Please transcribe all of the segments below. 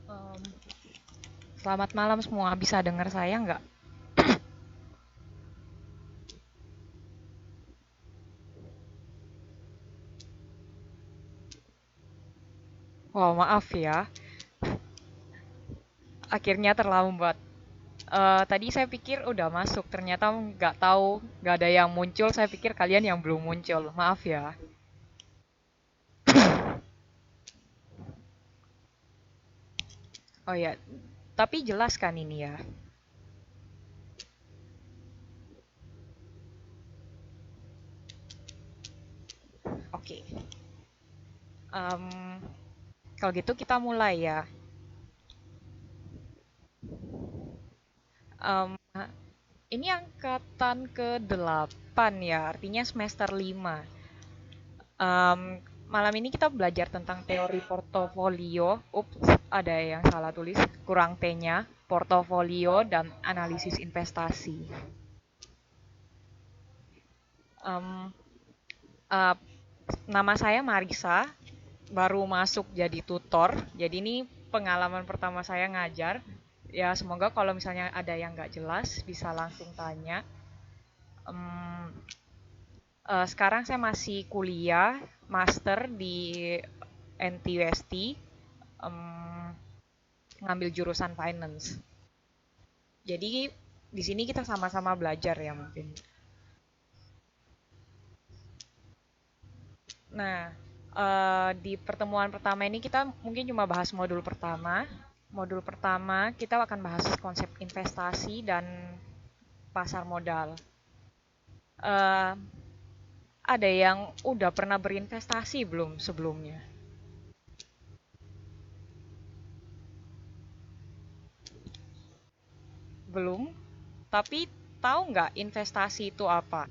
Em, Selamat malam semua, bisa dengar saya nggak? Wah, maaf ya, akhirnya terlambat. Tadi saya pikir udah masuk, ternyata nggak tahu, nggak ada yang muncul. Saya pikir kalian yang belum muncul. Maaf ya. Oh ya, tapi jelas kan ini ya. Oke. Em, Kalau gitu kita mulai ya. Em, ini angkatan ke-8 ya, artinya semester 5. Em, Malam ini kita belajar tentang teori portofolio. Ups, ada yang salah tulis. Kurang T-nya. Portofolio dan analisis investasi. Em, eh, Nama saya Marisa. Baru masuk jadi tutor. Jadi ini pengalaman pertama saya ngajar. Ya semoga kalau misalnya ada yang nggak jelas bisa langsung tanya. Em, Sekarang saya masih kuliah master di NTUST. em, Ngambil jurusan finance. Jadi di sini kita sama-sama belajar ya mungkin. Nah, di pertemuan pertama ini kita mungkin cuma bahas modul pertama. Modul pertama kita akan bahas konsep investasi dan pasar modal. Eh, ada yang udah pernah berinvestasi belum sebelumnya? Belum? Tapi tahu nggak investasi itu apa?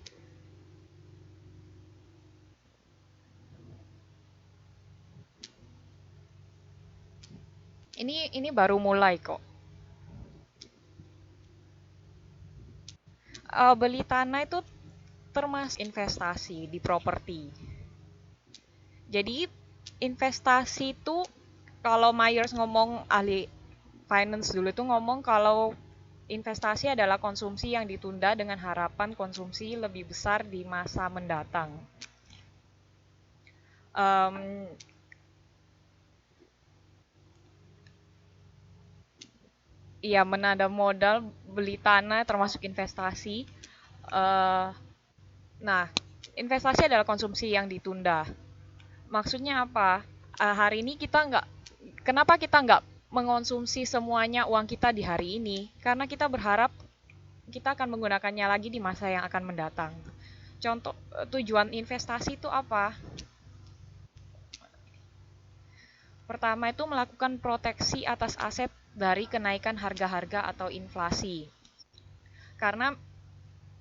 Ini baru mulai kok. Beli tanah itu termasuk investasi di properti. Jadi investasi itu kalau Myers ngomong ahli finance dulu itu ngomong kalau investasi adalah konsumsi yang ditunda dengan harapan konsumsi lebih besar di masa mendatang. Em, Ya menanam modal beli tanah termasuk investasi. Eh, nah, investasi adalah konsumsi yang ditunda. Maksudnya apa? Hari ini kita nggak, kenapa kita nggak mengonsumsi semuanya uang kita di hari ini? Karena kita berharap kita akan menggunakannya lagi di masa yang akan mendatang. Contoh, tujuan investasi itu apa? Pertama itu melakukan proteksi atas aset dari kenaikan harga-harga atau inflasi. Karena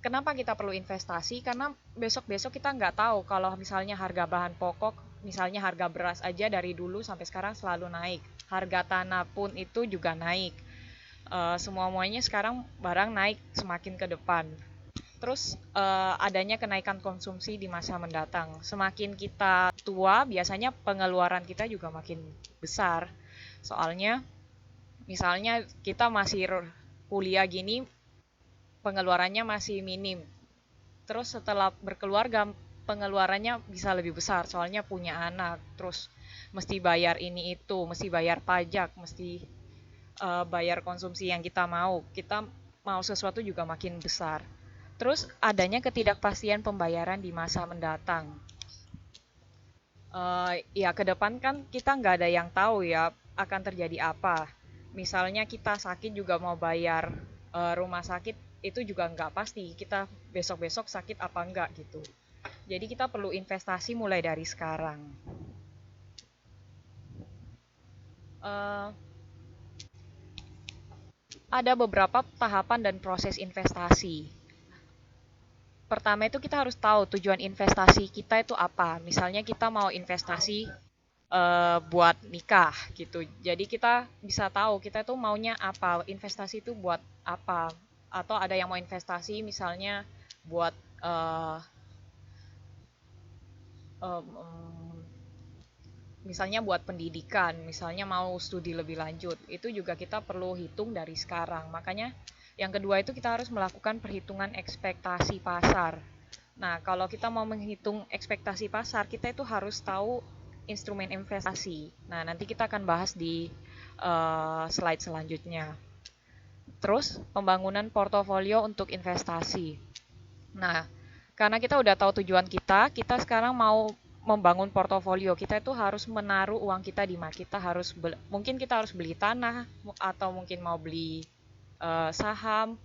kenapa kita perlu investasi? Karena besok-besok kita nggak tahu kalau misalnya harga bahan pokok, misalnya harga beras aja dari dulu sampai sekarang selalu naik. Harga tanah pun itu juga naik. Semua-muanya sekarang barang naik semakin ke depan. Terus adanya kenaikan konsumsi di masa mendatang. Semakin kita tua, biasanya pengeluaran kita juga makin besar. Soalnya, misalnya kita masih kuliah gini, pengeluarannya masih minim. Terus setelah berkeluarga, pengeluarannya bisa lebih besar. Soalnya punya anak, terus mesti bayar ini itu, mesti bayar pajak, mesti bayar konsumsi yang kita mau. Kita mau sesuatu juga makin besar. Terus adanya ketidakpastian pembayaran di masa mendatang. Ya ke depan kan kita nggak ada yang tahu ya akan terjadi apa. Misalnya kita sakit juga mau bayar rumah sakit itu juga nggak pasti. Kita besok-besok sakit apa enggak gitu. Jadi kita perlu investasi mulai dari sekarang. Eh, ada beberapa tahapan dan proses investasi. Pertama itu kita harus tahu tujuan investasi kita itu apa. Misalnya kita mau investasi buat nikah gitu. Jadi kita bisa tahu kita tuh maunya apa, investasi itu buat apa. Atau ada yang mau investasi misalnya buat eh, em, em, misalnya buat pendidikan, misalnya mau studi lebih lanjut, itu juga kita perlu hitung dari sekarang. Makanya yang kedua itu kita harus melakukan perhitungan ekspektasi pasar. Nah, kalau kita mau menghitung ekspektasi pasar, kita itu harus tahu instrumen investasi. Nah, nanti kita akan bahas di slide selanjutnya. Terus, pembangunan portofolio untuk investasi. Nah, karena kita udah tahu tujuan kita, kita sekarang mau membangun portofolio. Kita itu harus menaruh uang kita di mana. Kita harus mungkin kita harus beli tanah atau mungkin mau beli saham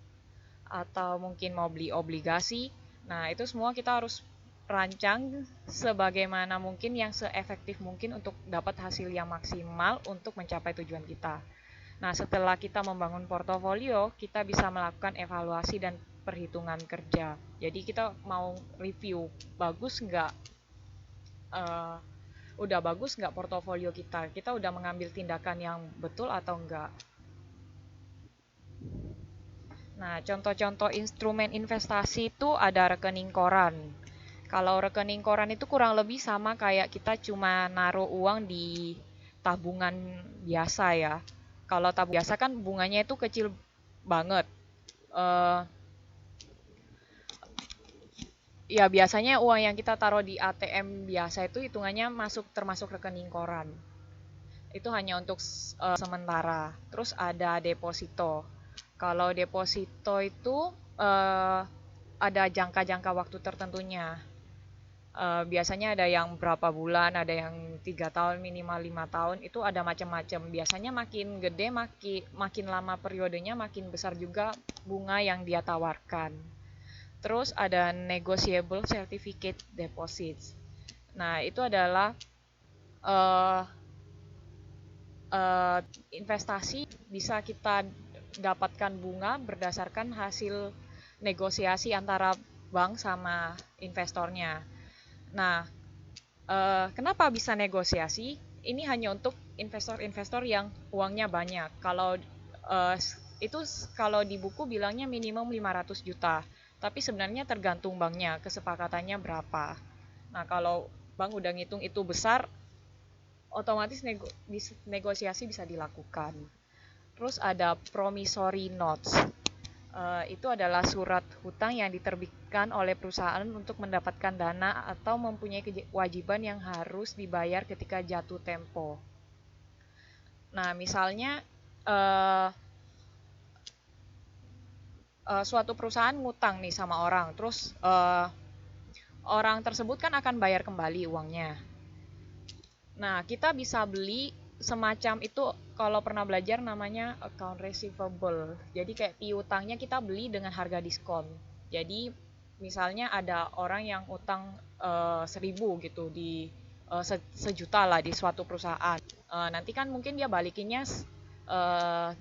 atau mungkin mau beli obligasi. Nah, itu semua kita harus rancang sebagaimana mungkin yang seefektif mungkin untuk dapat hasil yang maksimal untuk mencapai tujuan kita. Nah, setelah kita membangun portofolio, kita bisa melakukan evaluasi dan perhitungan kerja. Jadi kita mau review, bagus nggak, uh, udah bagus nggak portofolio kita? Kita udah mengambil tindakan yang betul atau enggak? Nah, contoh-contoh instrumen investasi itu ada rekening koran. Kalau rekening koran itu kurang lebih sama kayak kita cuma naruh uang di tabungan biasa ya. Kalau tabungan biasa kan bunganya itu kecil banget. Eh, ya biasanya uang yang kita taruh di ATM biasa itu hitungannya termasuk rekening koran. Itu hanya untuk sementara. Terus ada deposito. Kalau deposito itu eh, ada jangka-jangka waktu tertentunya. Biasanya ada yang berapa bulan, ada yang 3 tahun, minimal 5 tahun, itu ada macam-macam. Biasanya makin gede, makin lama periodenya, makin besar juga bunga yang dia tawarkan. Terus ada negotiable certificate deposits. Nah, itu adalah uh, investasi bisa kita dapatkan bunga berdasarkan hasil negosiasi antara bank sama investornya. Nah, kenapa bisa negosiasi? Ini hanya untuk investor-investor yang uangnya banyak. Kalau uh, itu kalau di buku bilangnya minimum 500 juta, tapi sebenarnya tergantung banknya, kesepakatannya berapa. Nah, kalau bank udah ngitung itu besar, otomatis negosiasi bisa dilakukan. Terus ada promissory notes. Itu adalah surat hutang yang diterbitkan oleh perusahaan untuk mendapatkan dana atau mempunyai kewajiban yang harus dibayar ketika jatuh tempo. Nah, misalnya suatu perusahaan ngutang nih sama orang, terus orang tersebut kan akan bayar kembali uangnya. Nah, kita bisa beli semacam itu, kalau pernah belajar namanya account receivable. Jadi kayak piutangnya kita beli dengan harga diskon. Jadi misalnya ada orang yang utang 1.000 gitu di sejuta lah di suatu perusahaan. Nanti kan mungkin dia balikinnya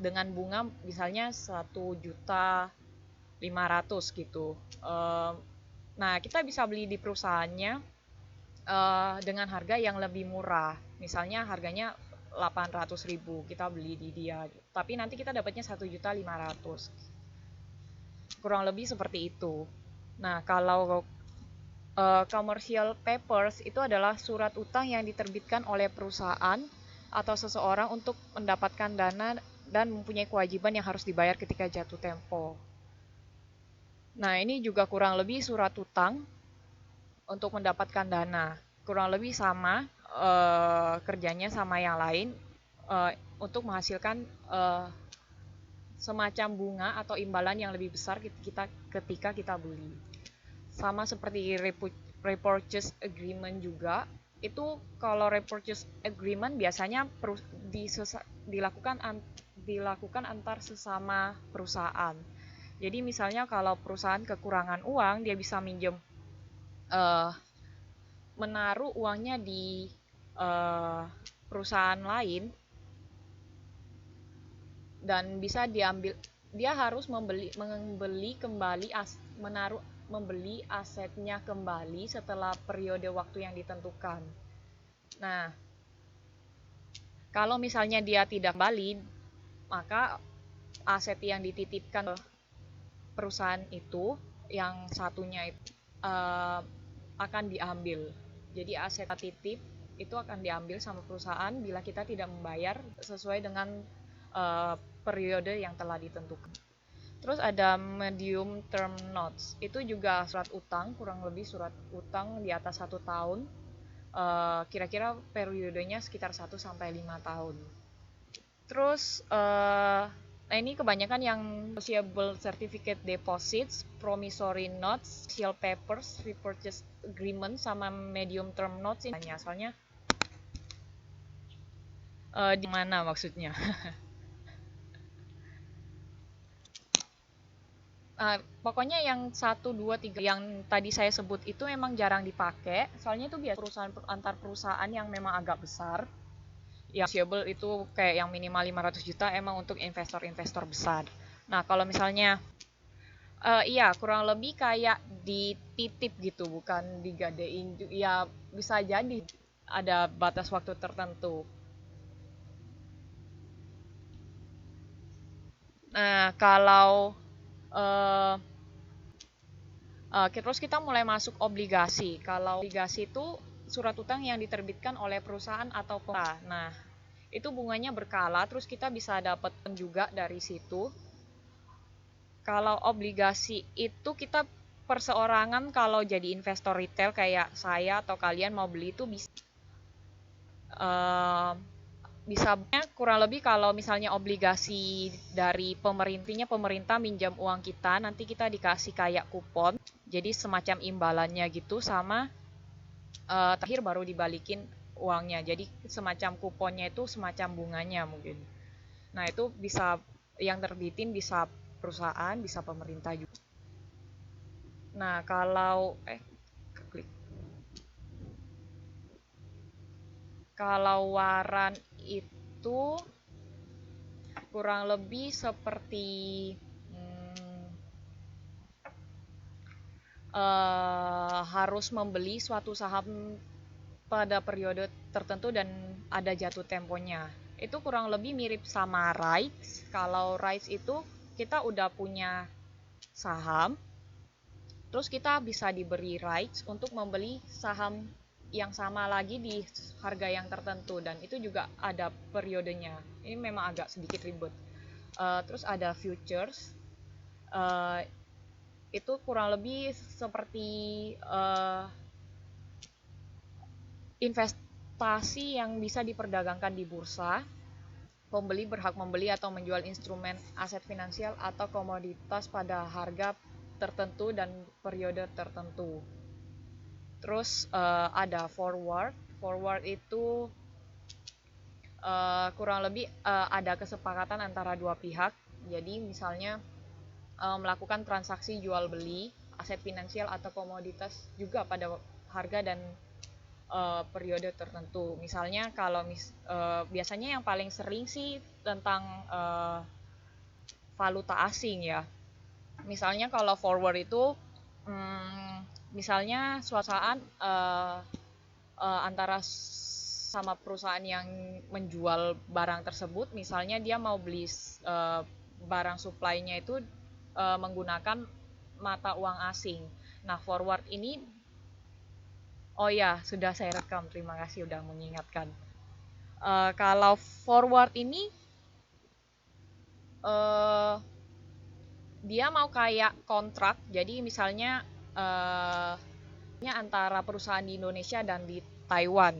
dengan bunga misalnya 1.500.000 gitu. Nah, kita bisa beli di perusahaannya dengan harga yang lebih murah. Misalnya harganya 800.000, kita beli di dia. Tapi nanti kita dapatnya 1.500.000. Kurang lebih seperti itu. Nah, kalau commercial papers itu adalah surat utang yang diterbitkan oleh perusahaan atau seseorang untuk mendapatkan dana dan mempunyai kewajiban yang harus dibayar ketika jatuh tempo. Nah, ini juga kurang lebih surat utang untuk mendapatkan dana. Kurang lebih sama kerjanya sama yang lain untuk menghasilkan semacam bunga atau imbalan yang lebih besar ketika kita beli. Sama seperti repurchase agreement juga. Itu kalau repurchase agreement biasanya dilakukan antar sesama perusahaan. Jadi misalnya kalau perusahaan kekurangan uang, dia bisa minjem menaruh uangnya di perusahaan lain dan bisa diambil. Dia harus membeli asetnya kembali setelah periode waktu yang ditentukan. Nah, kalau misalnya dia tidak kembali, maka aset yang dititipkan ke perusahaan itu, yang satunya itu akan diambil. Jadi aset titip itu akan diambil sama perusahaan bila kita tidak membayar sesuai dengan periode yang telah ditentukan. Terus ada medium term notes, itu juga surat utang, kurang lebih surat utang di atas 1 tahun, kira-kira periodenya sekitar 1-5 tahun. Terus nah ini kebanyakan yang negotiable certificate deposits, promissory notes, seal papers, repurchase agreement, sama medium term notes ini asalnya di mana maksudnya? Pokoknya yang 1, 2, 3 yang tadi saya sebut itu memang jarang dipakai, soalnya itu biasa perusahaan antar perusahaan yang memang agak besar. Yang negotiable itu kayak yang minimal 500 juta emang untuk investor-investor besar. Nah, kalau misalnya iya, kurang lebih kayak dititip gitu, bukan digadein. Ya, bisa jadi ada batas waktu tertentu. Nah, kalau uh, terus kita mulai masuk obligasi. Kalau obligasi itu surat utang yang diterbitkan oleh perusahaan atau pemerintah. Nah, itu bunganya berkala, terus kita bisa dapat juga dari situ. Kalau obligasi itu kita perseorangan, kalau jadi investor retail kayak saya atau kalian mau beli itu bisa bisa kurang lebih kalau misalnya obligasi dari pemerintah minjam uang kita, nanti kita dikasih kayak kupon, jadi semacam imbalannya gitu, sama terakhir baru dibalikin uangnya, jadi semacam kuponnya itu semacam bunganya mungkin. Nah itu bisa yang terbitin bisa perusahaan, bisa pemerintah juga. Nah kalau klik. Kalau waran itu kurang lebih seperti harus membeli suatu saham pada periode tertentu dan ada jatuh temponya. Itu kurang lebih mirip sama rights. Kalau rights itu kita udah punya saham, terus kita bisa diberi rights untuk membeli saham yang sama lagi di harga yang tertentu, dan itu juga ada periodenya. Ini memang agak sedikit ribet. Terus ada futures, itu kurang lebih seperti investasi yang bisa diperdagangkan di bursa. Pembeli berhak membeli atau menjual instrumen aset finansial atau komoditas pada harga tertentu dan periode tertentu. Terus ada forward. Forward itu kurang lebih ada kesepakatan antara dua pihak. Jadi misalnya melakukan transaksi jual beli aset finansial atau komoditas juga pada harga dan periode tertentu. Misalnya kalau biasanya yang paling sering sih tentang valuta asing ya. Misalnya kalau forward itu misalnya suatu saat antara sama perusahaan yang menjual barang tersebut, misalnya dia mau beli barang supply-nya itu menggunakan mata uang asing. Nah, forward ini oh ya, sudah saya rekam. Terima kasih sudah mengingatkan. Kalau forward ini dia mau kayak kontrak. Jadi misalnya antara perusahaan di Indonesia dan di Taiwan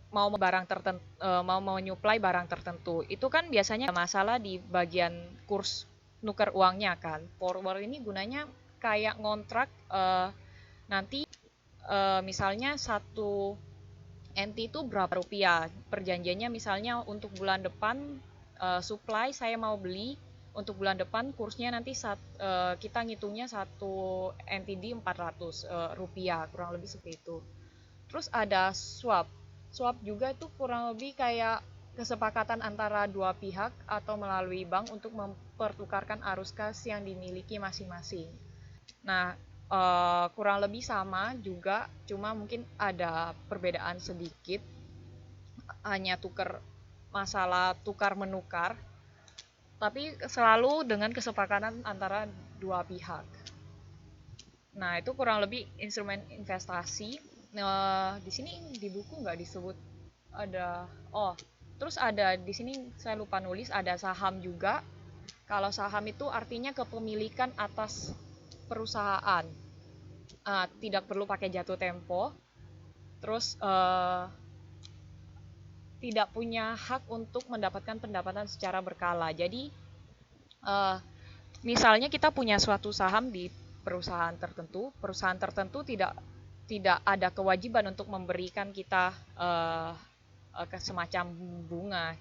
mau barang tertentu, mau menyuplai barang tertentu. Itu kan biasanya masalah di bagian kurs nuker uangnya kan. Forward ini gunanya kayak ngontrak nanti misalnya satu NT itu berapa rupiah, perjanjiannya misalnya untuk bulan depan supply saya mau beli untuk bulan depan, kursnya nanti kita ngitungnya satu NTD 400 rupiah, kurang lebih seperti itu. Terus ada swap. Swap juga itu kurang lebih kayak kesepakatan antara dua pihak atau melalui bank untuk mempertukarkan arus kas yang dimiliki masing-masing. Nah, kurang lebih sama juga, cuma mungkin ada perbedaan sedikit, hanya masalah tukar menukar, tapi selalu dengan kesepakatan antara dua pihak. Nah, itu kurang lebih instrumen investasi. Nah, di sini di buku nggak disebut ada. Oh, terus ada di sini saya lupa nulis ada saham juga. Kalau saham itu artinya kepemilikan atas perusahaan. Tidak perlu pakai jatuh tempo. Terus tidak punya hak untuk mendapatkan pendapatan secara berkala. Jadi eh, misalnya kita punya suatu saham di perusahaan tertentu tidak tidak ada kewajiban untuk memberikan kita semacam bunga.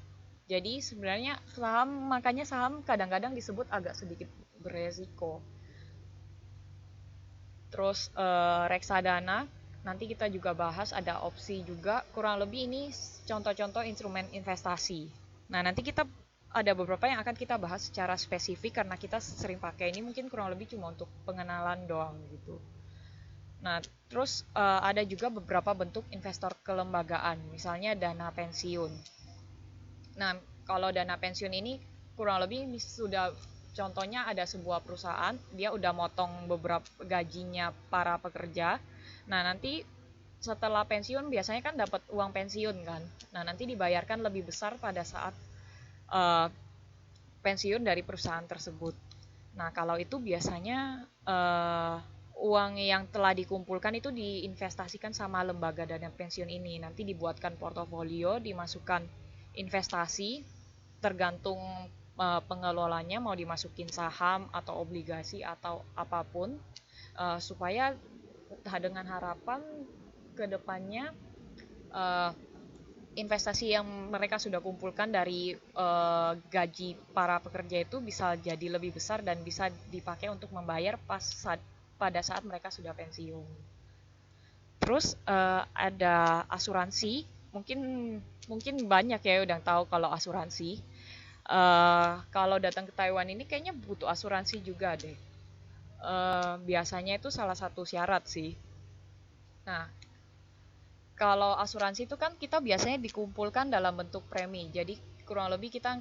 Jadi sebenarnya makanya saham kadang-kadang disebut agak sedikit beresiko. Terus reksadana, nanti kita juga bahas ada opsi juga. Kurang lebih ini contoh-contoh instrumen investasi. Nah, nanti kita ada beberapa yang akan kita bahas secara spesifik karena kita sering pakai ini mungkin kurang lebih cuma untuk pengenalan doang gitu. Nah, terus ada juga beberapa bentuk investor kelembagaan, misalnya dana pensiun. Nah, kalau dana pensiun ini kurang lebih sudah contohnya ada sebuah perusahaan, dia udah motong beberapa gajinya para pekerja. Nah, nanti setelah pensiun biasanya kan dapat uang pensiun kan. Nah, nanti dibayarkan lebih besar pada saat uh, pensiun dari perusahaan tersebut. Nah, kalau itu biasanya uang yang telah dikumpulkan itu diinvestasikan sama lembaga dana pensiun ini. Nanti dibuatkan portofolio, dimasukkan investasi, tergantung pengelolanya mau dimasukin saham atau obligasi atau apapun, supaya dengan harapan kedepannya investasi yang mereka sudah kumpulkan dari gaji para pekerja itu bisa jadi lebih besar dan bisa dipakai untuk membayar pada saat mereka sudah pensiun. Terus ada asuransi, mungkin mungkin banyak ya udah tahu kalau asuransi. Kalau datang ke Taiwan ini kayaknya butuh asuransi juga deh. Biasanya itu salah satu syarat sih. Nah, kalau asuransi itu kan kita biasanya dikumpulkan dalam bentuk premi. Jadi kurang lebih kita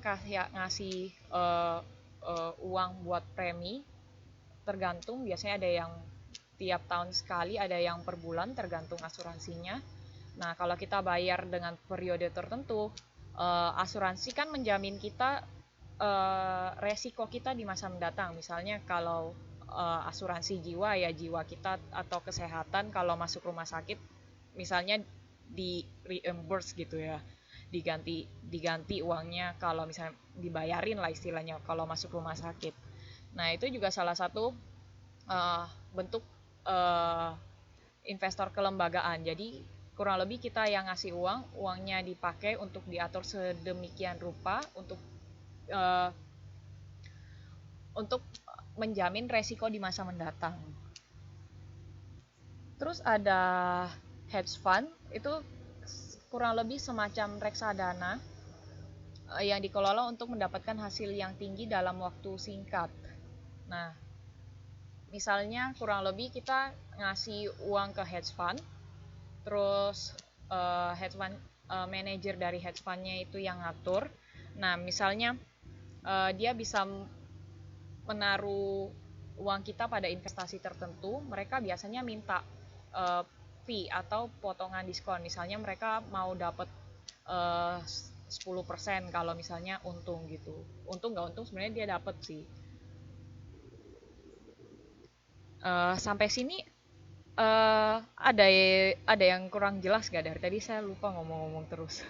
ngasih uang buat premi, tergantung biasanya ada yang tiap tahun sekali, ada yang per bulan tergantung asuransinya. Nah, kalau kita bayar dengan periode tertentu, asuransi kan menjamin kita resiko kita di masa mendatang. Misalnya kalau asuransi jiwa ya jiwa kita atau kesehatan kalau masuk rumah sakit misalnya di reimburse gitu ya, diganti diganti uangnya kalau misalnya dibayarin lah istilahnya kalau masuk rumah sakit. Nah, itu juga salah satu bentuk uh, investor kelembagaan. Jadi kurang lebih kita yang ngasih uangnya dipakai untuk diatur sedemikian rupa uh, untuk menjamin resiko di masa mendatang. Terus ada hedge fund, itu kurang lebih semacam reksadana yang dikelola untuk mendapatkan hasil yang tinggi dalam waktu singkat. Nah, misalnya kurang lebih kita ngasih uang ke hedge fund, terus hedge fund manajer dari hedge fundnya itu yang ngatur. Nah, misalnya dia bisa menaruh uang kita pada investasi tertentu, mereka biasanya minta fee atau potongan diskon. Misalnya mereka mau dapat 10% kalau misalnya untung gitu. Untung nggak untung sebenarnya dia dapat sih. Sampai sini ada yang kurang jelas gak dari tadi saya lupa ngomong-ngomong terus.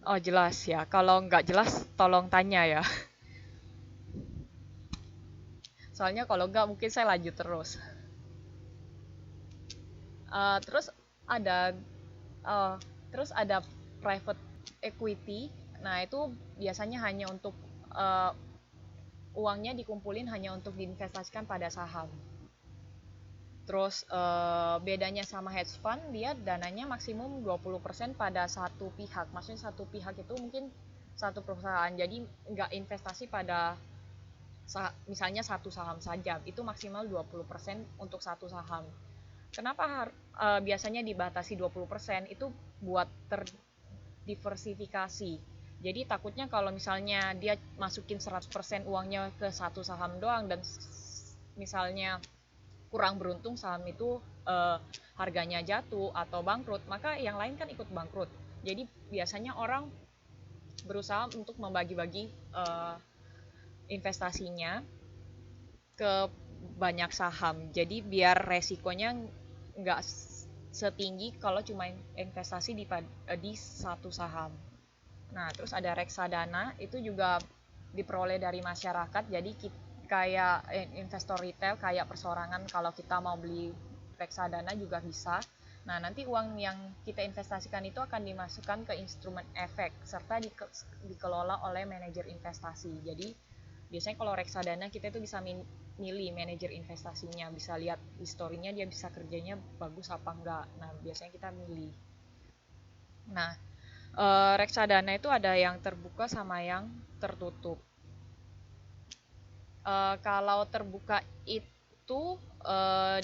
Oh jelas ya, kalau nggak jelas tolong tanya ya. Soalnya kalau nggak mungkin saya lanjut terus. Terus ada uh, terus ada private equity. Nah, itu biasanya hanya untuk uh, uangnya dikumpulin hanya untuk diinvestasikan pada saham. Terus bedanya sama hedge fund, dia dananya maksimum 20% pada satu pihak. Maksudnya satu pihak itu mungkin satu perusahaan. Jadi nggak investasi pada misalnya satu saham saja. Itu maksimal 20% untuk satu saham. Kenapa biasanya dibatasi 20%? Itu buat terdiversifikasi. Jadi takutnya kalau misalnya dia masukin 100% uangnya ke satu saham doang dan misalnya kurang beruntung saham itu harganya jatuh atau bangkrut, maka yang lain kan ikut bangkrut. Jadi biasanya orang berusaha untuk membagi-bagi investasinya ke banyak saham. Jadi biar resikonya nggak setinggi kalau cuma investasi di satu saham. Nah, terus ada reksadana, itu juga diperoleh dari masyarakat. Jadi kayak investor retail, kayak perseorangan kalau kita mau beli reksadana juga bisa. Nah, nanti uang yang kita investasikan itu akan dimasukkan ke instrumen efek serta dikelola oleh manajer investasi. Jadi biasanya kalau reksadana kita itu bisa milih manajer investasinya, bisa lihat historinya dia bisa kerjanya bagus apa enggak. Nah, biasanya kita milih. Nah, reksadana itu ada yang terbuka sama yang tertutup. Kalau terbuka itu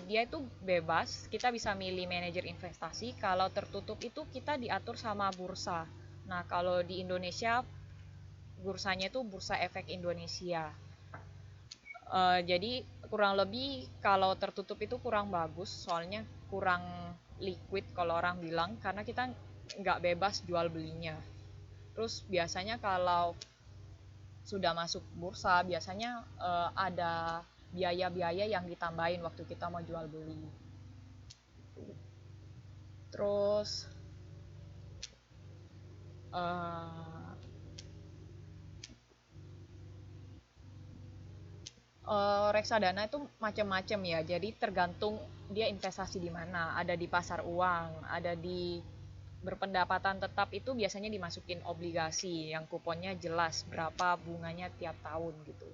dia itu bebas, kita bisa milih manajer investasi. Kalau tertutup itu kita diatur sama bursa. Nah, kalau di Indonesia bursanya itu Bursa Efek Indonesia. Jadi kurang lebih kalau tertutup itu kurang bagus, soalnya kurang liquid kalau orang bilang, karena kita nggak bebas jual belinya. Terus biasanya kalau sudah masuk bursa, biasanya ada biaya-biaya yang ditambahin waktu kita mau jual beli. Terus reksadana itu macam-macam ya, jadi tergantung dia investasi di mana. Ada di pasar uang, ada di berpendapatan tetap, itu biasanya dimasukin obligasi yang kuponnya jelas berapa bunganya tiap tahun gitu.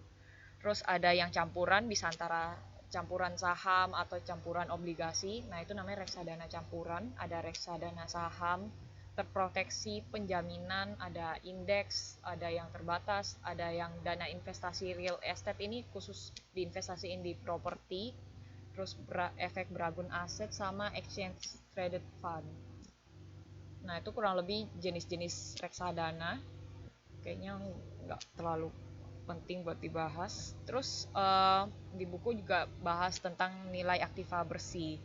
Terus ada yang campuran, bisa antara campuran saham atau campuran obligasi. Nah, itu namanya reksadana campuran. Ada reksadana saham, terproteksi, penjaminan, ada indeks, ada yang terbatas, ada yang dana investasi real estate, ini khusus diinvestasiin di properti. Terus efek beragun aset sama exchange traded fund. Nah, itu kurang lebih jenis-jenis reksadana. Kayaknya nggak terlalu penting buat dibahas. Terus di buku juga bahas tentang nilai aktiva bersih.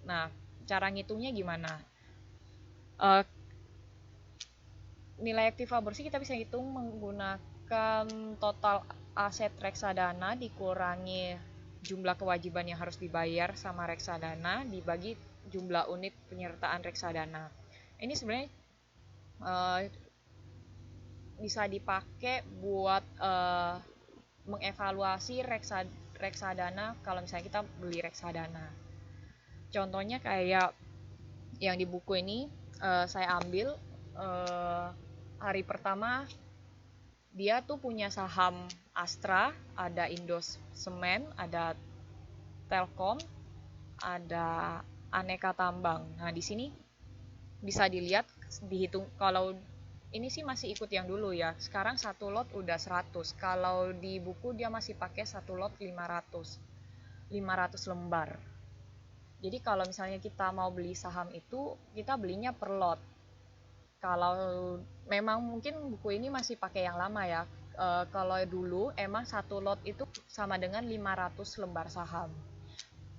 Nah, cara ngitungnya gimana? Nilai aktiva bersih kita bisa hitung menggunakan total aset reksadana dikurangi jumlah kewajiban yang harus dibayar sama reksadana dibagi jumlah unit penyertaan reksadana. Ini sebenarnya bisa dipakai buat mengevaluasi reksadana kalau misalnya kita beli reksadana. Contohnya kayak yang di buku ini saya ambil hari pertama dia tuh punya saham Astra, ada Indosemen, ada Telkom, ada Aneka Tambang. Nah, di sini bisa dilihat, dihitung. Kalau ini sih masih ikut yang dulu ya. Sekarang satu lot udah 100. Kalau di buku dia masih pakai satu lot 500 lembar. Jadi kalau misalnya kita mau beli saham itu, kita belinya per lot. Kalau memang mungkin buku ini masih pakai yang lama ya. Kalau dulu emang satu lot itu sama dengan 500 lembar saham.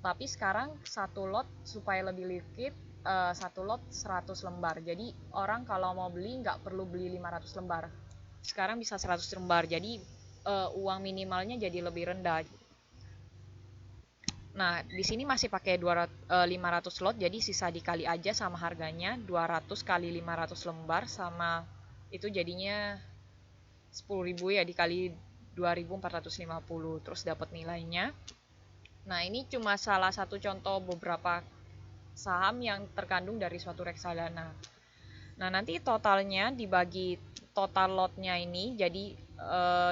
Tapi sekarang satu lot supaya lebih liquid, satu lot 100 lembar. Jadi orang kalau mau beli nggak perlu beli 500 lembar. Sekarang bisa 100 lembar. Jadi uang minimalnya jadi lebih rendah. Nah, di sini masih pakai 500 lot, jadi sisa dikali aja sama harganya, 200 kali 500 lembar sama itu jadinya 10.000 ya, dikali 2.450, terus dapat nilainya. Nah, ini cuma salah satu contoh beberapa saham yang terkandung dari suatu reksadana. Nah, nanti totalnya dibagi total lotnya ini jadi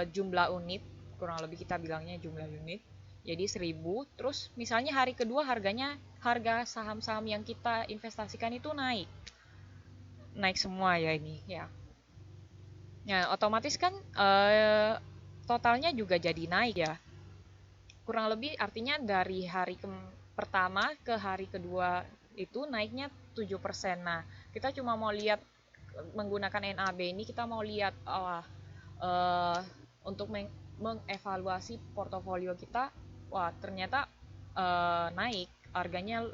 jumlah unit, kurang lebih kita bilangnya jumlah unit. Jadi 1.000, terus misalnya hari kedua harga saham-saham yang kita investasikan itu naik semua ya ini ya. Ya, otomatis kan totalnya juga jadi naik ya. Kurang lebih artinya dari hari pertama ke hari kedua itu naiknya 7%. Nah, kita cuma mau lihat menggunakan NAB ini kita mau lihat untuk mengevaluasi portofolio kita, wah ternyata naik harganya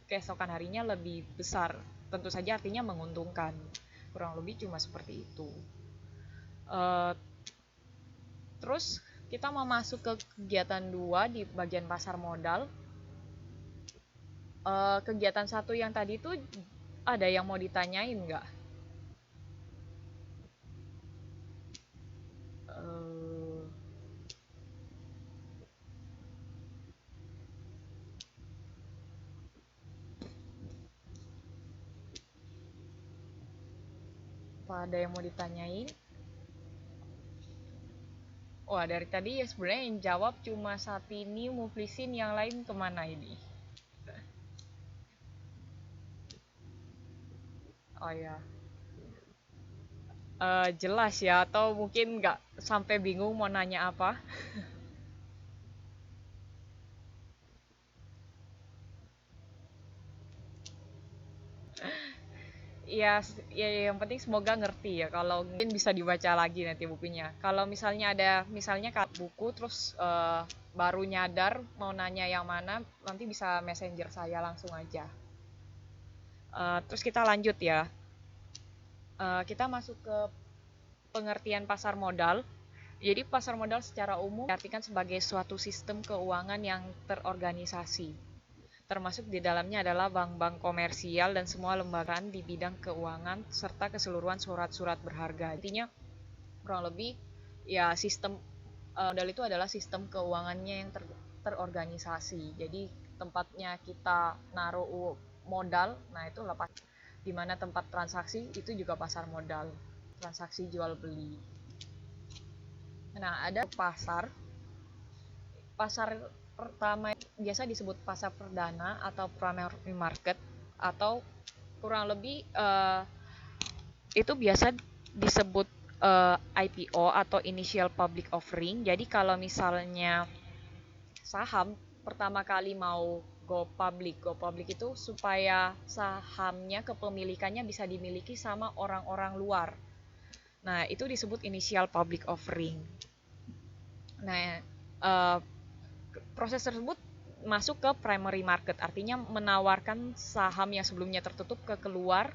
keesokan harinya lebih besar, tentu saja artinya menguntungkan. Kurang lebih cuma seperti itu. Terus kita mau masuk ke kegiatan 2 di bagian pasar modal. Kegiatan 1 yang tadi itu ada yang mau ditanyain nggak? Apa ada yang mau ditanyain? Wah, dari tadi ya sebenarnya yang jawab cuma Satini, Muflisin, yang lain kemana ini? Oh ya, jelas ya, atau mungkin nggak sampai bingung mau nanya apa? Ya, ya yang penting semoga ngerti ya. Kalau mungkin bisa dibaca lagi nanti bukunya. Kalau misalnya ada, misalnya buku terus baru nyadar mau nanya yang mana, nanti bisa messenger saya langsung aja. Terus kita lanjut ya. Kita masuk ke pengertian pasar modal. Jadi pasar modal secara umum diartikan sebagai suatu sistem keuangan yang terorganisasi. Termasuk di dalamnya adalah bank-bank komersial dan semua lembagaan di bidang keuangan serta keseluruhan surat-surat berharga. Intinya kurang lebih ya sistem modal itu adalah sistem keuangannya yang terorganisasi. Jadi tempatnya kita naruh modal, nah itu lepas di mana tempat transaksi itu juga pasar modal, transaksi jual beli. Nah, ada pasar. Pasar pertama biasa disebut pasar perdana atau primary market, atau kurang lebih itu biasa disebut IPO atau initial public offering. Jadi kalau misalnya saham pertama kali mau go public itu supaya sahamnya kepemilikannya bisa dimiliki sama orang-orang luar. Nah, itu disebut initial public offering. Nah, proses tersebut masuk ke primary market, artinya menawarkan saham yang sebelumnya tertutup ke keluar,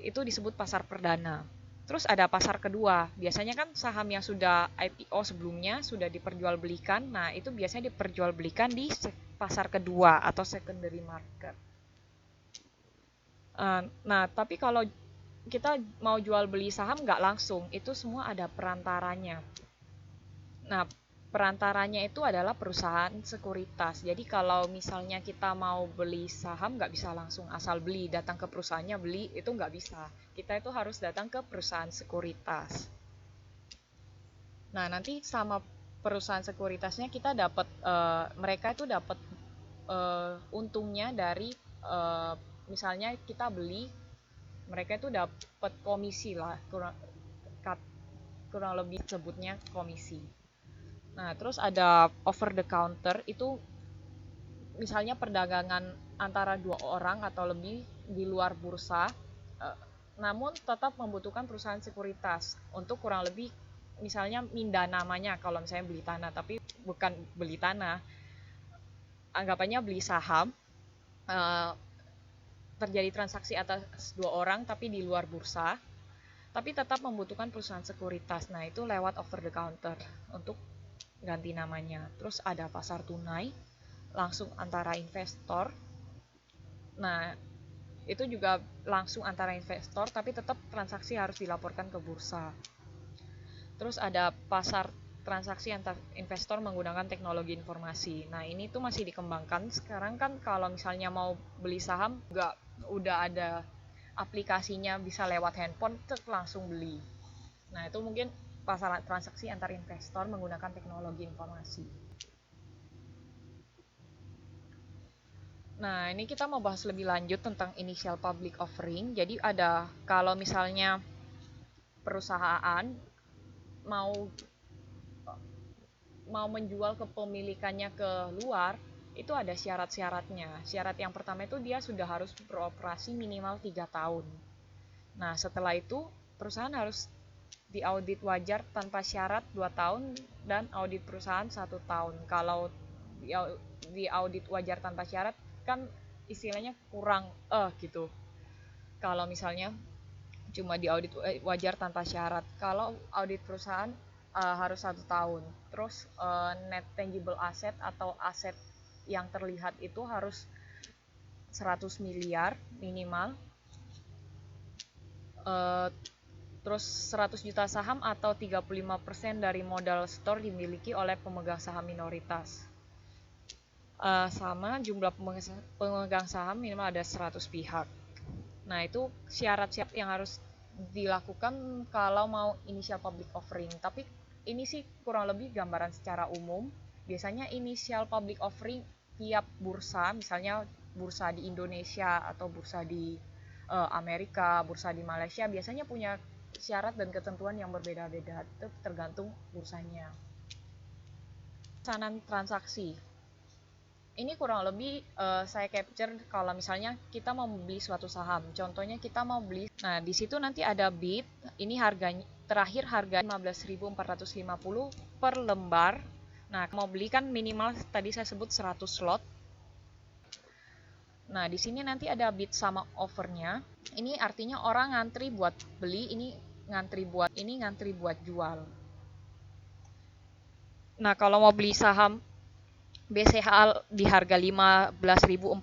itu disebut pasar perdana. Terus ada pasar kedua, biasanya kan saham yang sudah IPO sebelumnya sudah diperjualbelikan, nah itu biasanya diperjualbelikan di pasar kedua atau secondary market. Nah, tapi kalau kita mau jual beli saham nggak langsung, itu semua ada perantaranya. Nah, perantaranya itu adalah perusahaan sekuritas. Jadi kalau misalnya kita mau beli saham, nggak bisa langsung asal beli, datang ke perusahaannya beli, itu nggak bisa. Kita itu harus datang ke perusahaan sekuritas. Nah, nanti sama perusahaan sekuritasnya kita dapat, mereka itu dapat untungnya dari misalnya kita beli, mereka itu dapat komisi lah, kurang lebih sebutnya komisi. Nah, terus ada over the counter, itu misalnya perdagangan antara dua orang atau lebih di luar bursa, namun tetap membutuhkan perusahaan sekuritas untuk kurang lebih misalnya mindah namanya kalau misalnya beli tanah, tapi bukan beli tanah, anggapannya beli saham, eh, terjadi transaksi atas dua orang tapi di luar bursa, tapi tetap membutuhkan perusahaan sekuritas. Nah, itu lewat over the counter untuk ganti namanya. Terus ada pasar tunai, langsung antara investor. Nah, itu juga langsung antara investor, tapi tetap transaksi harus dilaporkan ke bursa. Terus ada pasar transaksi antar investor menggunakan teknologi informasi. Nah, ini tuh masih dikembangkan. Sekarang kan kalau misalnya mau beli saham, nggak udah ada aplikasinya, bisa lewat handphone, tek langsung beli. Nah, itu mungkin pasar transaksi antar investor menggunakan teknologi informasi. Nah, ini kita mau bahas lebih lanjut tentang initial public offering. Jadi ada, kalau misalnya perusahaan mau mau menjual kepemilikannya ke luar, itu ada syarat-syaratnya. Syarat yang pertama itu dia sudah harus beroperasi minimal 3 tahun. Nah, setelah itu perusahaan harus diaudit wajar tanpa syarat 2 tahun dan audit perusahaan 1 tahun. Kalau diaudit wajar tanpa syarat kan istilahnya kurang gitu. Kalau misalnya cuma diaudit wajar tanpa syarat. Kalau audit perusahaan harus 1 tahun. Terus net tangible asset atau aset yang terlihat itu harus 100 miliar minimal. Terus 100 juta saham atau 35% dari modal store dimiliki oleh pemegang saham minoritas. Sama jumlah pemegang saham minimal ada 100 pihak. Nah, itu syarat-syarat yang harus dilakukan kalau mau initial public offering. Tapi ini sih kurang lebih gambaran secara umum. Biasanya initial public offering tiap bursa, misalnya bursa di Indonesia atau bursa di Amerika, bursa di Malaysia, biasanya punya syarat dan ketentuan yang berbeda-beda, itu tergantung bursanya. Pelaksanaan transaksi. Ini kurang lebih saya capture kalau misalnya kita mau beli suatu saham. Contohnya kita mau beli, nah di situ nanti ada bid, ini harganya terakhir harga 15.450 per lembar. Nah, mau beli kan minimal tadi saya sebut 100 slot. Nah, di sini nanti ada bid sama offernya. Ini artinya orang ngantri buat beli, ini ngantri buat jual. Nah, kalau mau beli saham BCH di harga 15.450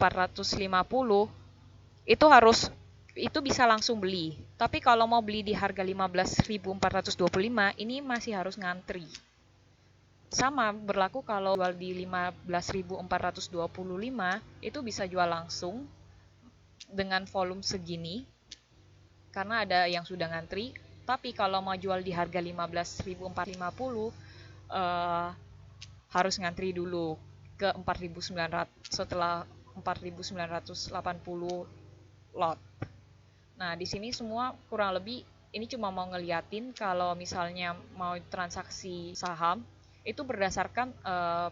itu bisa langsung beli. Tapi kalau mau beli di harga 15.425 ini masih harus ngantri. Sama berlaku kalau jual di 15.425 itu bisa jual langsung dengan volume segini karena ada yang sudah ngantri. Tapi kalau mau jual di harga 15.450 harus ngantri dulu ke 4.900 setelah 4.980 lot. Nah, di sini semua kurang lebih ini cuma mau ngeliatin kalau misalnya mau transaksi saham itu berdasarkan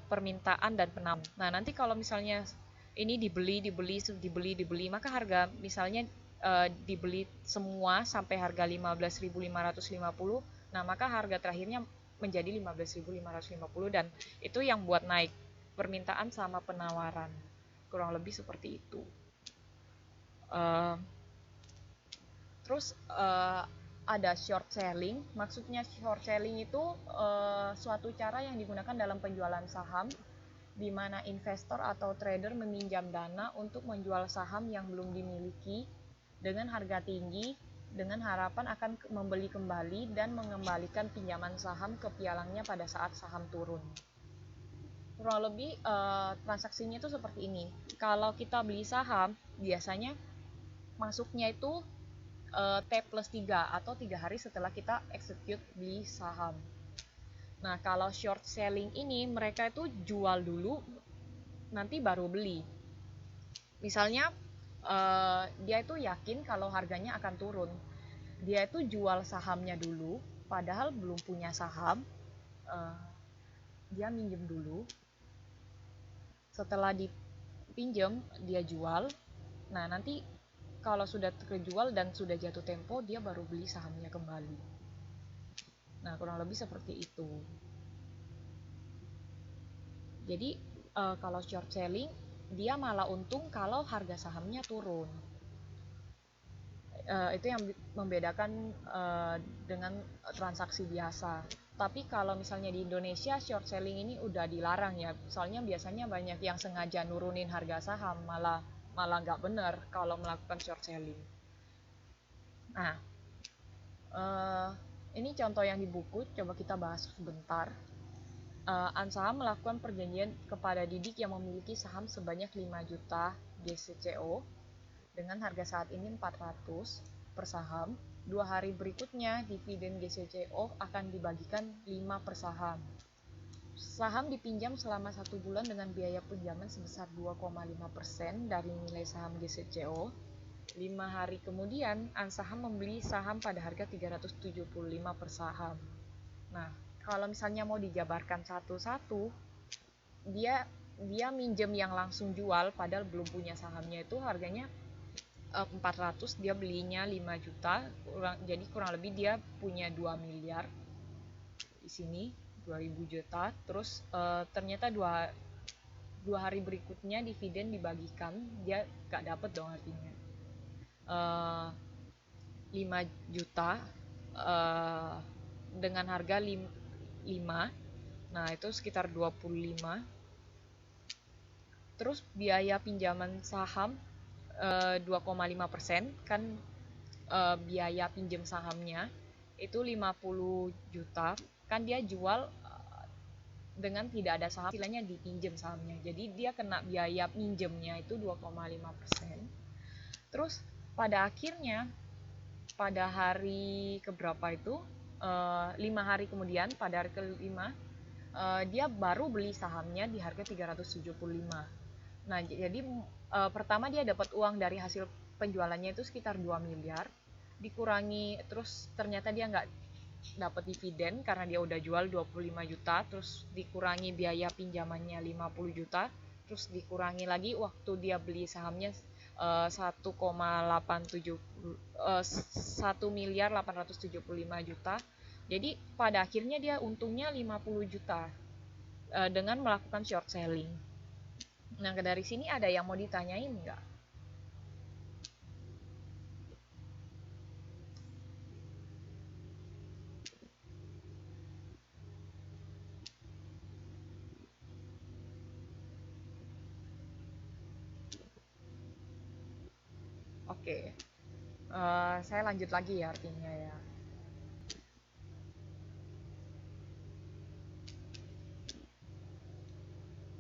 permintaan dan penawaran. Nah, nanti kalau misalnya ini dibeli, maka harga misalnya dibeli semua sampai harga 15.550, nah maka harga terakhirnya menjadi 15.550 dan itu yang buat naik permintaan sama penawaran. Kurang lebih seperti itu. Terus ada short selling. Maksudnya short selling itu suatu cara yang digunakan dalam penjualan saham di mana investor atau trader meminjam dana untuk menjual saham yang belum dimiliki dengan harga tinggi dengan harapan akan membeli kembali dan mengembalikan pinjaman saham ke pialangnya pada saat saham turun. Kurang lebih transaksinya itu seperti ini. Kalau kita beli saham, biasanya masuknya itu T+3 atau 3 hari setelah kita execute beli saham. Nah, kalau short selling ini mereka itu jual dulu, nanti baru beli. Misalnya dia itu yakin kalau harganya akan turun. Dia itu jual sahamnya dulu, padahal belum punya saham. Dia minjem dulu. Setelah dipinjam, dia jual. Nah, nanti kalau sudah terjual dan sudah jatuh tempo, dia baru beli sahamnya kembali. Nah, kurang lebih seperti itu. Jadi, kalau short selling, dia malah untung kalau harga sahamnya turun. Itu yang membedakan dengan transaksi biasa. Tapi kalau misalnya di Indonesia short selling ini udah dilarang ya. Soalnya biasanya banyak yang sengaja nurunin harga saham, malah nggak benar kalau melakukan short selling. Nah, ini contoh yang di buku, coba kita bahas sebentar. Ansaham melakukan perjanjian kepada Didik yang memiliki saham sebanyak 5 juta GCCO dengan harga saat ini 400 per saham. 2 hari berikutnya dividen GCCO akan dibagikan 5 per saham. Saham dipinjam selama 1 bulan dengan biaya pinjaman sebesar 2,5% dari nilai saham GCCO. 5 hari kemudian, Ansaham membeli saham pada harga 375 per saham. Nah, kalau misalnya mau dijabarkan satu-satu, dia minjem yang langsung jual padahal belum punya sahamnya itu harganya 400, dia belinya 5 juta, jadi kurang lebih dia punya 2 miliar di sini, 2000 juta. Terus ternyata dua hari berikutnya dividen dibagikan, dia gak dapet dong artinya. 5 juta uh, dengan harga 5, nah itu sekitar 25. Terus biaya pinjaman saham 2,5%, kan biaya pinjam sahamnya itu 50 juta, kan dia jual dengan tidak ada saham, istilahnya dipinjam sahamnya, jadi dia kena biaya pinjamnya itu 2,5%. Terus pada akhirnya pada hari keberapa itu 5 hari kemudian, pada hari kelima dia baru beli sahamnya di harga 375. Nah jadi pertama dia dapat uang dari hasil penjualannya itu sekitar 2 miliar, dikurangi, terus ternyata dia nggak dapat dividen karena dia udah jual 25 juta, terus dikurangi biaya pinjamannya 50 juta, terus dikurangi lagi waktu dia beli sahamnya 1 miliar 875 juta. Jadi pada akhirnya dia untungnya 50 juta dengan melakukan short selling. Nah dari sini ada yang mau ditanyain nggak? Oke, saya lanjut lagi ya artinya ya.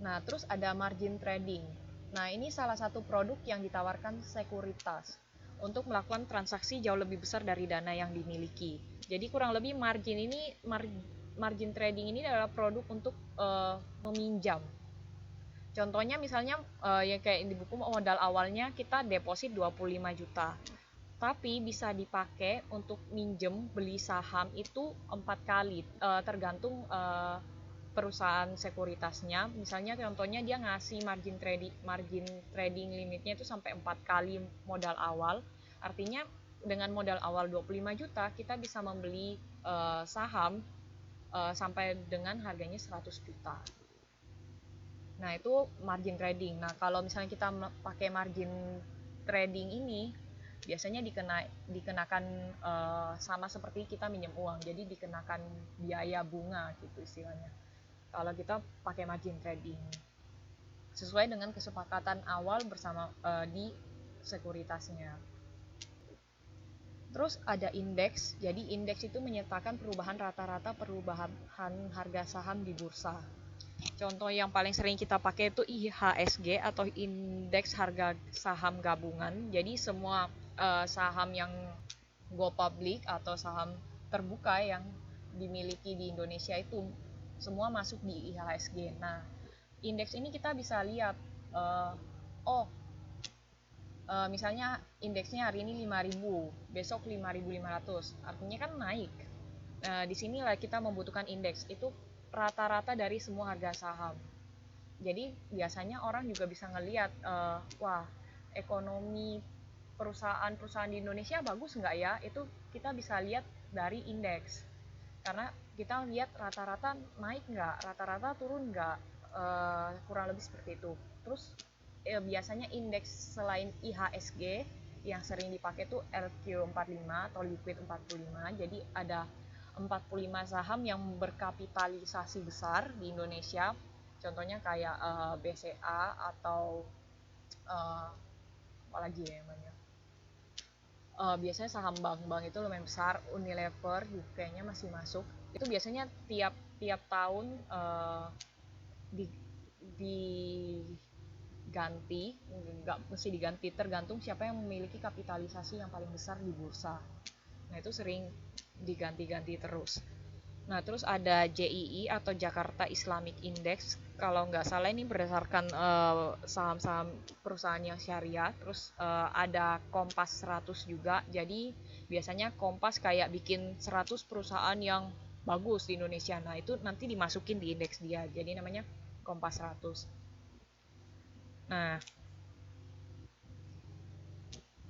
Nah, terus ada margin trading. Nah, ini salah satu produk yang ditawarkan sekuritas untuk melakukan transaksi jauh lebih besar dari dana yang dimiliki. Jadi kurang lebih margin trading ini adalah produk untuk meminjam. Contohnya misalnya yang kayak di buku, modal awalnya kita deposit 25 juta. Tapi bisa dipakai untuk minjem beli saham itu 4 kali, tergantung perusahaan sekuritasnya. Misalnya contohnya dia ngasih margin trading limitnya itu sampai 4 kali modal awal. Artinya dengan modal awal 25 juta kita bisa membeli saham sampai dengan harganya 100 juta. Nah, itu margin trading. Nah, kalau misalnya kita pakai margin trading ini, biasanya dikenakan sama seperti kita minjem uang, jadi dikenakan biaya bunga gitu istilahnya kalau kita pakai margin trading sesuai dengan kesepakatan awal bersama di sekuritasnya. Terus ada indeks. Jadi indeks itu menyertakan perubahan rata-rata perubahan harga saham di bursa. Contoh yang paling sering kita pakai itu IHSG atau indeks harga saham gabungan. Jadi semua saham yang go public atau saham terbuka yang dimiliki di Indonesia itu semua masuk di IHSG. Nah, indeks ini kita bisa lihat misalnya indeksnya hari ini 5.000, besok 5.500, artinya kan naik. Di sinilah kita membutuhkan indeks, itu rata-rata dari semua harga saham. Jadi biasanya orang juga bisa ngelihat, wah ekonomi perusahaan-perusahaan di Indonesia bagus nggak ya? Itu kita bisa lihat dari indeks. Karena kita lihat rata-rata naik nggak, rata-rata turun nggak, kurang lebih seperti itu. Terus biasanya indeks selain IHSG yang sering dipakai tuh LQ45 atau Liquid 45. Jadi ada 45 saham yang berkapitalisasi besar di Indonesia. Contohnya kayak BCA atau apa lagi ya namanya. Biasanya saham bank-bank itu lumayan besar, Unilever juga kayaknya masih masuk. Itu biasanya tiap tahun diganti, nggak mesti diganti, tergantung siapa yang memiliki kapitalisasi yang paling besar di bursa. Nah itu sering diganti-ganti terus. Nah terus ada JII atau Jakarta Islamic Index, kalau nggak salah ini berdasarkan saham-saham perusahaan yang syariah. Terus ada Kompas 100 juga, jadi biasanya Kompas kayak bikin 100 perusahaan yang bagus di Indonesia. Nah itu nanti dimasukin di indeks dia, jadi namanya Kompas 100. Nah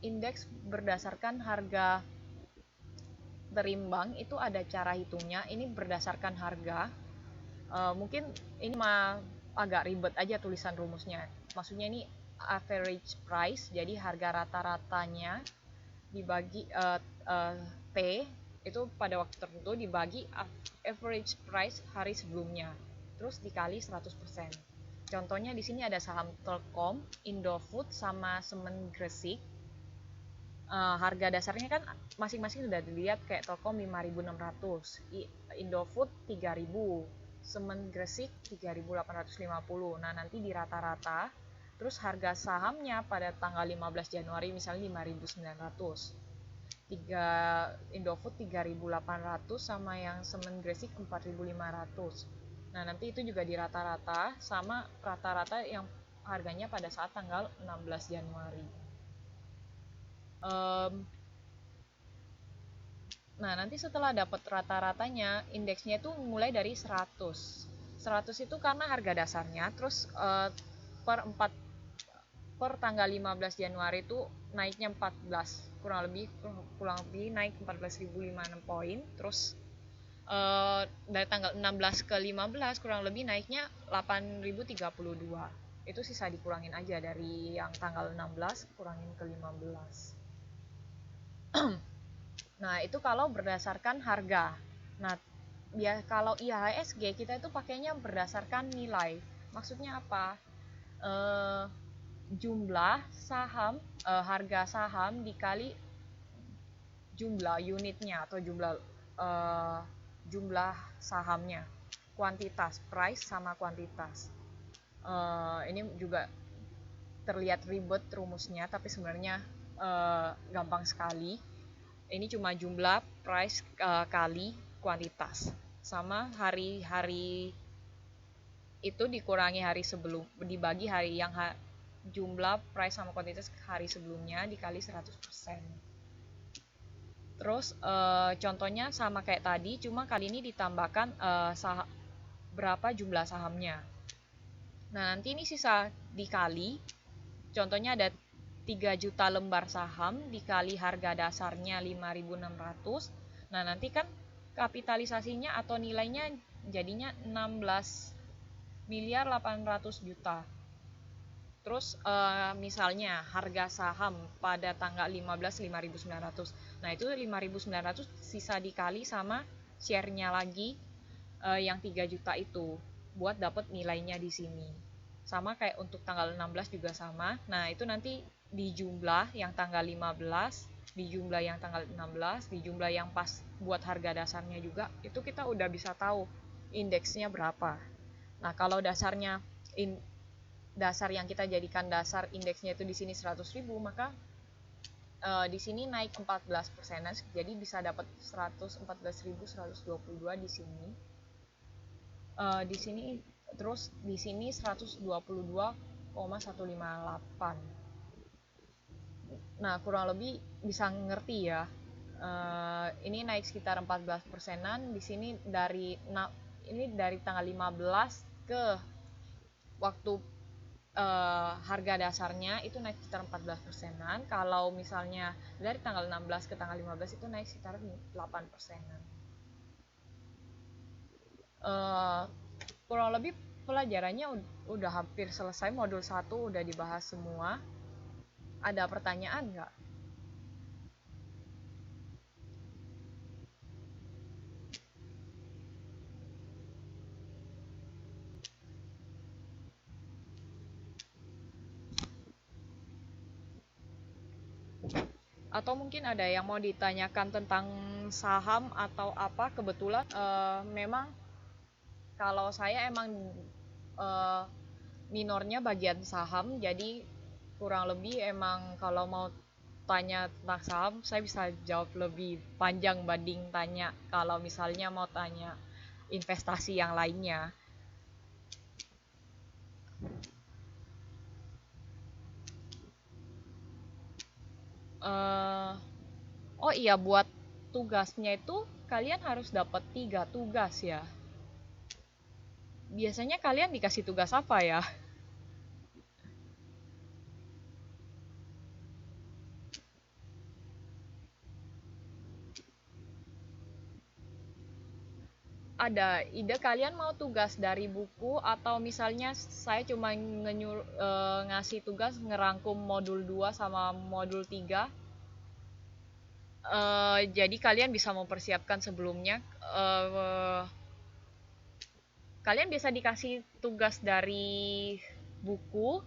indeks berdasarkan harga terimbang itu ada cara hitungnya. Ini berdasarkan harga. Mungkin ini mah agak ribet aja tulisan rumusnya. Maksudnya ini average price, jadi harga rata-ratanya dibagi T itu pada waktu tertentu dibagi average price hari sebelumnya, terus dikali 100%. Contohnya di sini ada saham Telkom, Indofood sama Semen Gresik. Harga dasarnya kan masing-masing sudah dilihat, kayak Telkom 5.600, Indofood 3.000, Semen Gresik 3.850. Nah, nanti di rata-rata, terus harga sahamnya pada tanggal 15 Januari misalnya 5.900. Indofood 3.800 sama yang Semen Gresik 4.500. Nah, nanti itu juga di rata-rata sama rata-rata yang harganya pada saat tanggal 16 Januari. Nah, nanti setelah dapat rata-ratanya, indeksnya itu mulai dari 100. 100 itu karena harga dasarnya, terus per tanggal 15 Januari itu naiknya 14, kurang lebih naik 14.056 poin. Terus dari tanggal 16 ke 15 kurang lebih naiknya 8.032. Itu sisa dikurangin aja dari yang tanggal 16 kurangin ke 15. Nah, itu kalau berdasarkan harga. Nah, kalau IHSG kita itu pakainya berdasarkan nilai. Maksudnya apa? Jumlah saham, harga saham dikali jumlah unitnya atau jumlah sahamnya. Kuantitas, price sama kuantitas. Ini juga terlihat ribet rumusnya, tapi sebenarnya gampang sekali. Ini cuma jumlah price kali kuantitas, sama hari-hari itu dikurangi hari sebelum, dibagi hari yang jumlah price sama kuantitas hari sebelumnya dikali 100%. Terus contohnya sama kayak tadi, cuma kali ini ditambahkan berapa jumlah sahamnya. Nah, nanti ini sisa dikali, contohnya ada 3 juta lembar saham dikali harga dasarnya 5.600. Nah, nanti kan kapitalisasinya atau nilainya jadinya 16.800.000.000. Terus misalnya harga saham pada tanggal 15 5.900. Nah, itu 5.900 sisa dikali sama share-nya lagi yang 3 juta itu buat dapat nilainya di sini. Sama kayak untuk tanggal 16 juga sama. Nah, itu nanti dijumlah yang tanggal 15, dijumlah yang tanggal 16, dijumlah yang pas buat harga dasarnya juga, itu kita udah bisa tahu indeksnya berapa. Nah, kalau dasarnya dasar yang kita jadikan dasar indeksnya itu di sini 100.000, maka di sini naik 14%, jadi bisa dapat 114.122 di sini. Di sini terus di sini 122,158. Nah, kurang lebih bisa ngerti ya. Ini naik sekitar 14%-an. Di sini dari tanggal 15 ke waktu harga dasarnya itu naik sekitar 14%-an. Kalau misalnya dari tanggal 16 ke tanggal 15 itu naik sekitar 8%-an. Kurang lebih pelajarannya udah hampir selesai, modul 1 udah dibahas semua. Ada pertanyaan nggak? Atau mungkin ada yang mau ditanyakan tentang saham atau apa? Kebetulan memang kalau saya emang minornya bagian saham, jadi kurang lebih emang kalau mau tanya tentang saham saya bisa jawab lebih panjang banding tanya kalau misalnya mau tanya investasi yang lainnya. Oh iya, buat tugasnya itu kalian harus dapat 3 tugas ya. Biasanya kalian dikasih tugas apa ya? Ada ide kalian mau tugas dari buku atau misalnya saya cuma ngasih tugas ngerangkum modul 2 sama modul 3. Jadi kalian bisa mempersiapkan sebelumnya. Eh, Kalian bisa dikasih tugas dari buku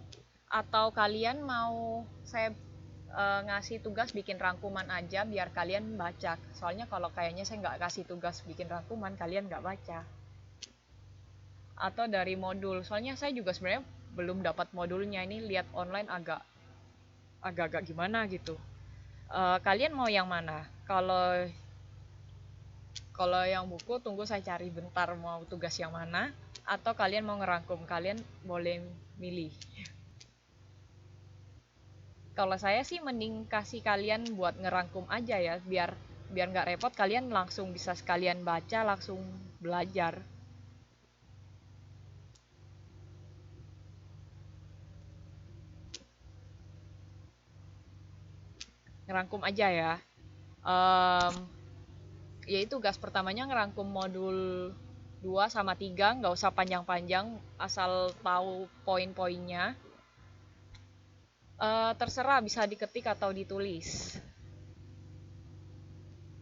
atau kalian mau saya ngasih tugas bikin rangkuman aja biar kalian baca. Soalnya kalau kayaknya saya nggak kasih tugas bikin rangkuman, kalian nggak baca. Atau dari modul. Soalnya saya juga sebenarnya belum dapat modulnya, ini lihat online agak-agak gimana gitu. Kalian mau yang mana? Kalau kalau yang buku tunggu saya cari bentar mau tugas yang mana. Atau kalian mau ngerangkum, kalian boleh milih. Kalau saya sih mending kasih kalian buat ngerangkum aja ya, biar biar nggak repot, kalian langsung bisa sekalian baca, langsung belajar. Ngerangkum aja ya. Um, Yaitu tugas pertamanya ngerangkum modul 2 sama 3, nggak usah panjang-panjang, asal tahu poin-poinnya. Terserah bisa diketik atau ditulis.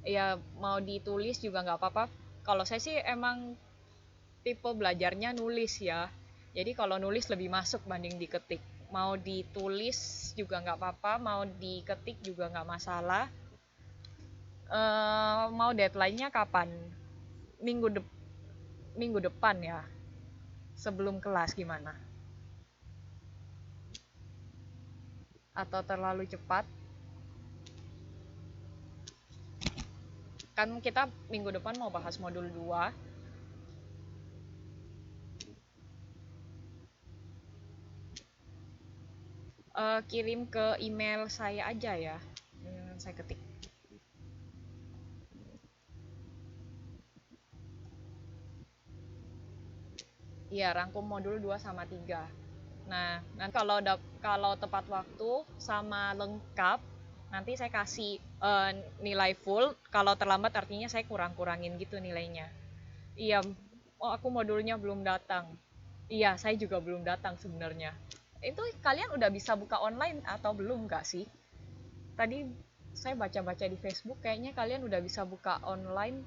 Ya mau ditulis juga nggak apa-apa. Kalau saya sih emang tipe belajarnya nulis ya. Jadi kalau nulis lebih masuk banding diketik. Mau ditulis juga nggak apa-apa, mau diketik juga nggak masalah. Mau deadline-nya kapan? Minggu de minggu depan ya, sebelum kelas gimana? Atau terlalu cepat? Kan kita minggu depan mau bahas modul 2. Kirim ke email saya aja ya. Saya ketik. Iya, rangkum modul 2 sama 3. Nah, nanti kalau tepat waktu sama lengkap, nanti saya kasih nilai full. Kalau terlambat artinya saya kurang-kurangin gitu nilainya. Iya, oh aku modulnya belum datang. Iya, saya juga belum datang sebenarnya. Itu kalian udah bisa buka online atau belum nggak sih? Tadi saya baca-baca di Facebook, kayaknya kalian udah bisa buka online.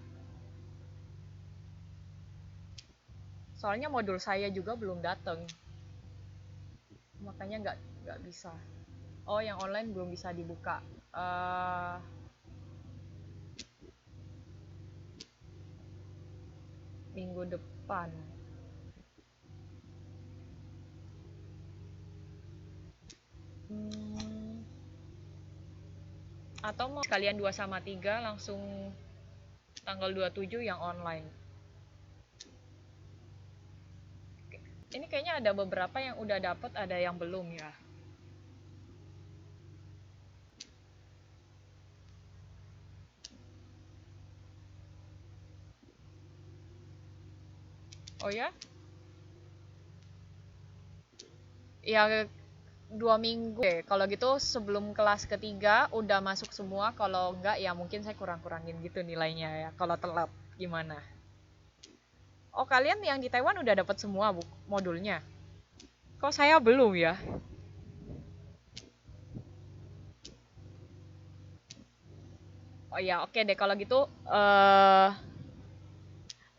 Soalnya modul saya juga belum datang, makanya nggak bisa. Oh, yang online belum bisa dibuka. uh, Minggu depan. Hmm, atau mau kalian 2 sama 3 langsung tanggal 27 yang online. Ini kayaknya ada beberapa yang udah dapet, ada yang belum ya. Oh ya? Ya 2 minggu. Oke, kalau gitu sebelum kelas ketiga udah masuk semua. Kalau enggak ya mungkin saya kurang-kurangin gitu nilainya ya. Kalau telat gimana? Oh, kalian yang di Taiwan udah dapat semua modulnya? Kok saya belum ya? Oh ya, oke deh kalau gitu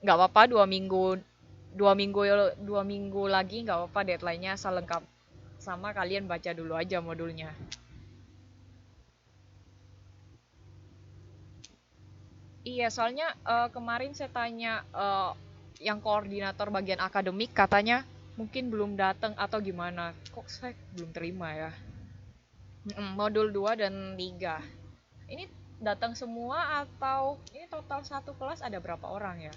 nggak apa-apa 2 minggu, 2 minggu 2 minggu lagi nggak apa-apa deadline-nya asal lengkap, sama kalian baca dulu aja modulnya. Iya, soalnya kemarin saya tanya yang koordinator bagian akademik katanya mungkin belum datang atau gimana. Kok saya belum terima ya? Modul 2 dan 3. Ini datang semua atau ini total satu kelas ada berapa orang ya?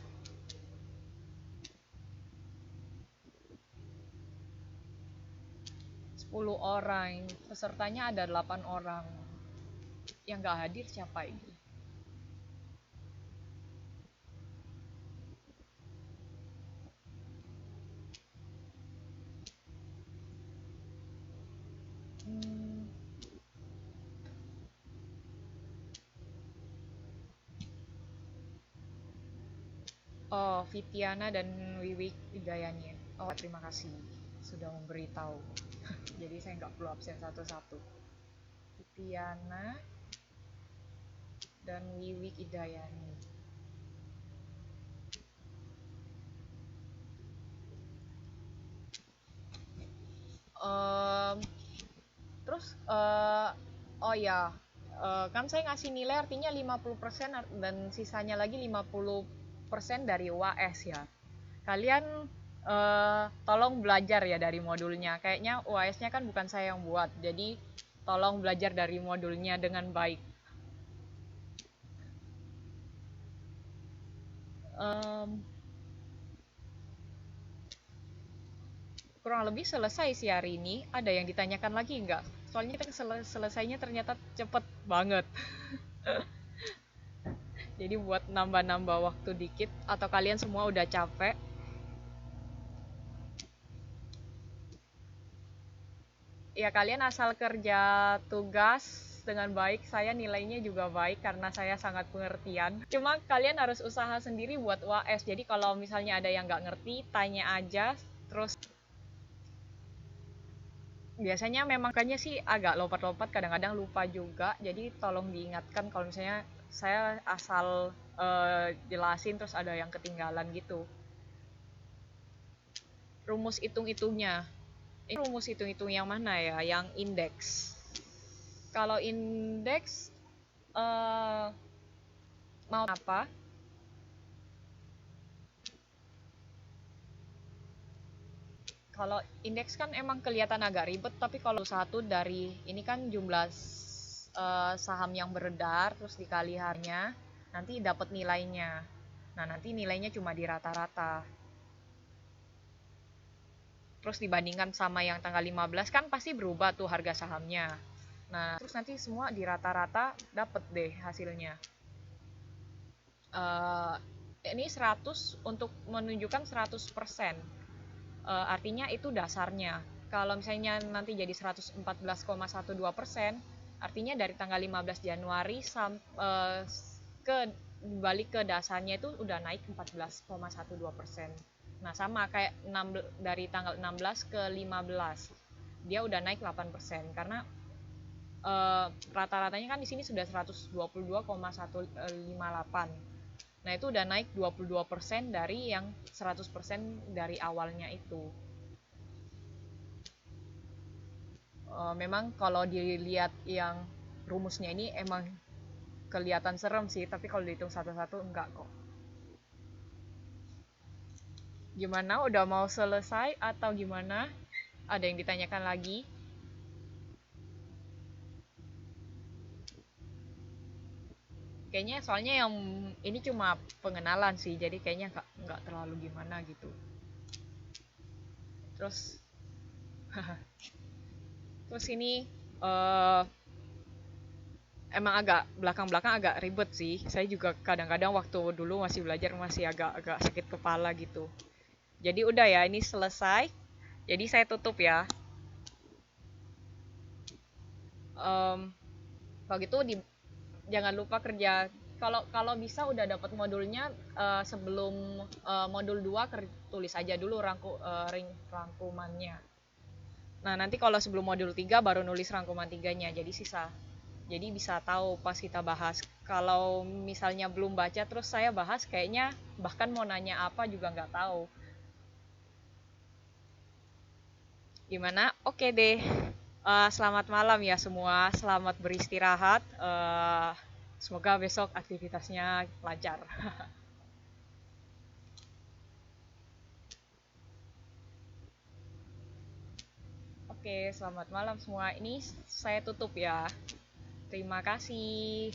10 orang. Pesertanya ada 8 orang. Yang nggak hadir siapa ini? Hmm, Oh, Vitiana dan Wiwi Hidayani. Oh, terima kasih sudah memberitahu. Jadi saya nggak perlu absen satu-satu. Vitiana dan Wiwi Hidayani. Em, terus oh ya, kan saya ngasih nilai artinya 50% dan sisanya lagi 50% dari UAS ya. Kalian tolong belajar ya dari modulnya. Kayaknya UAS-nya kan bukan saya yang buat. Jadi tolong belajar dari modulnya dengan baik. Em, kurang lebih selesai sih hari ini. Ada yang ditanyakan lagi nggak? Soalnya kita selesainya ternyata cepet banget. Jadi buat nambah-nambah waktu dikit atau kalian semua udah capek, ya kalian asal kerja tugas dengan baik. Saya nilainya juga baik karena saya sangat pengertian. Cuma kalian harus usaha sendiri buat UAS. Jadi kalau misalnya ada yang nggak ngerti, tanya aja. Terus biasanya memang kayaknya sih agak lompat-lompat, kadang-kadang lupa juga. Jadi tolong diingatkan kalau misalnya saya asal jelasin terus ada yang ketinggalan gitu. Rumus hitung-hitungnya. Ini rumus hitung-hitung yang mana ya? Yang indeks. Kalau indeks eh mau apa? Kalau indeks kan emang kelihatan agak ribet, tapi kalau satu dari ini kan jumlah saham yang beredar terus dikali harnya, nanti dapat nilainya. Nah, nanti nilainya cuma di rata-rata. Terus dibandingkan sama yang tanggal 15 kan pasti berubah tuh harga sahamnya. Nah, terus nanti semua di rata-rata dapat deh hasilnya. Eh ini 100 untuk menunjukkan 100%. Artinya itu dasarnya. Kalau misalnya nanti jadi 114,12%, artinya dari tanggal 15 Januari ke balik ke dasarnya itu udah naik 14,12%. Nah, sama kayak dari tanggal 16 ke 15. Dia udah naik 8% karena rata-ratanya kan di sini sudah 122,158. Nah, itu udah naik 22% dari yang 100% dari awalnya itu. Memang kalau dilihat yang rumusnya ini emang kelihatan serem sih, tapi kalau dihitung satu-satu enggak kok. Gimana? Udah mau selesai atau gimana? Ada yang ditanyakan lagi? Kayaknya soalnya yang ini cuma pengenalan sih, jadi kayaknya nggak terlalu gimana gitu. Terus terus ini uh, emang agak belakang-belakang agak ribet sih. Saya juga kadang-kadang waktu dulu masih belajar masih agak-agak sakit kepala gitu. Jadi udah ya, ini selesai. Jadi saya tutup ya. Em, kalau gitu jangan lupa kerja. Kalau kalau bisa udah dapat modulnya sebelum modul 2 tulis aja dulu rangkumannya. Nah, nanti kalau sebelum modul 3 baru nulis rangkuman tiganya. Jadi sisa. Jadi bisa tahu pas kita bahas. Kalau misalnya belum baca terus saya bahas kayaknya bahkan mau nanya apa juga nggak tahu. Gimana? Oke deh. Selamat malam ya semua. Selamat beristirahat. Semoga besok aktivitasnya lancar. Oke, selamat malam semua. Ini saya tutup ya. Terima kasih.